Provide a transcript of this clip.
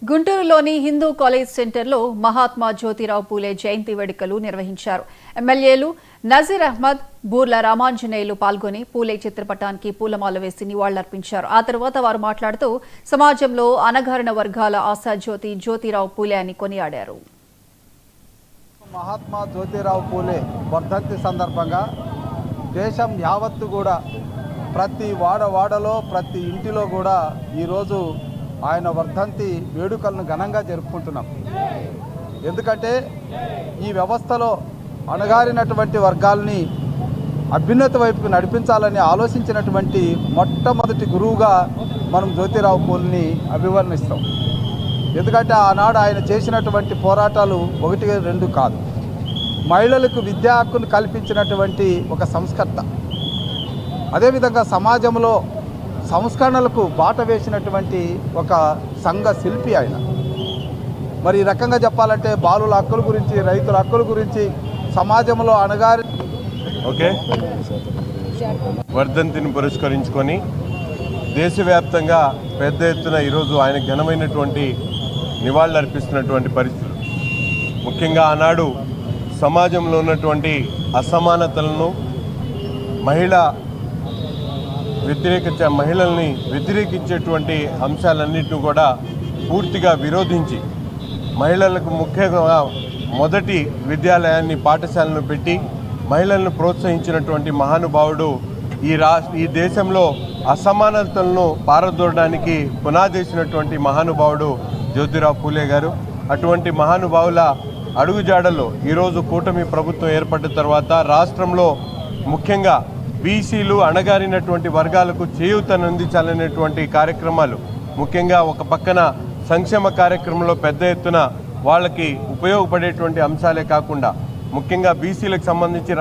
గుంటూరులోని హిందూ కాలేజ్ సెంటర్లో మహాత్మా జ్యోతిరావు పూలే జయంతి వేడుకలు నిర్వహించారు. ఎమ్మెల్యేలు నజీర్ అహ్మద్, బూర్ల రామాంజనేయులు పాల్గొని పూలే చిత్రపటానికి పూలమాల వేసి నివాళులర్పించారు. ఆ తర్వాత వారు మాట్లాడుతూ సమాజంలో అణగారిన వర్గాల ఆశాజ్యోతి జ్యోతిరావు పూలే అని కొనియాడారు. మహాత్మా జ్యోతిరావు పూలే వర్ధంతి సందర్భంగా దేశం యావత్తు కూడా ప్రతి వాడవాడలో ప్రతి ఇంటిలో కూడా ఈరోజు ఆయన వర్ధంతి వేడుకలను ఘనంగా జరుపుకుంటున్నాం. ఎందుకంటే ఈ వ్యవస్థలో అణగారినటువంటి వర్గాల్ని అభ్యున్నత వైపుకు నడిపించాలని ఆలోచించినటువంటి మొట్టమొదటి గురువుగా మనం జ్యోతిరావు పూలేని అభివర్ణిస్తాం. ఎందుకంటే ఆనాడు ఆయన చేసినటువంటి పోరాటాలు 1-2 కాదు. మహిళలకు విద్యా హక్కును కల్పించినటువంటి ఒక సంస్కర్త, అదేవిధంగా సమాజంలో సంస్కరణలకు బాట వేసినటువంటి ఒక సంఘ శిల్పి ఆయన. మరి ఈ రకంగా చెప్పాలంటే బాలుల హక్కుల గురించి, రైతుల హక్కుల గురించి, సమాజంలో అణగారి వర్ధంతిని పురస్కరించుకొని దేశవ్యాప్తంగా పెద్ద ఎత్తున ఈరోజు ఆయన ఘనమైనటువంటి నివాళులు అర్పిస్తున్నటువంటి పరిస్థితులు. ముఖ్యంగా ఆనాడు సమాజంలో ఉన్నటువంటి అసమానతలను, మహిళల్ని వ్యతిరేకించేటువంటి అంశాలన్నింటినీ కూడా పూర్తిగా విరోధించి మహిళలకు ముఖ్యంగా మొదటి విద్యాలయాన్ని, పాఠశాలను పెట్టి మహిళలను ప్రోత్సహించినటువంటి మహానుభావుడు. ఈ దేశంలో అసమానతలను పారదోడడానికి పునాదేసినటువంటి మహానుభావుడు జ్యోతిరావు పూలే గారు. అటువంటి మహానుభావుల అడుగుజాడల్లో ఈరోజు కూటమి ప్రభుత్వం ఏర్పడిన తర్వాత రాష్ట్రంలో ముఖ్యంగా బీసీలు, అణగారినటువంటి వర్గాలకు చేయూతనందించాలనేటువంటి కార్యక్రమాలు, ముఖ్యంగా ఒక పక్కన సంక్షేమ కార్యక్రమంలో పెద్ద ఎత్తున వాళ్ళకి ఉపయోగపడేటువంటి అంశాలే కాకుండా ముఖ్యంగా బీసీలకు సంబంధించి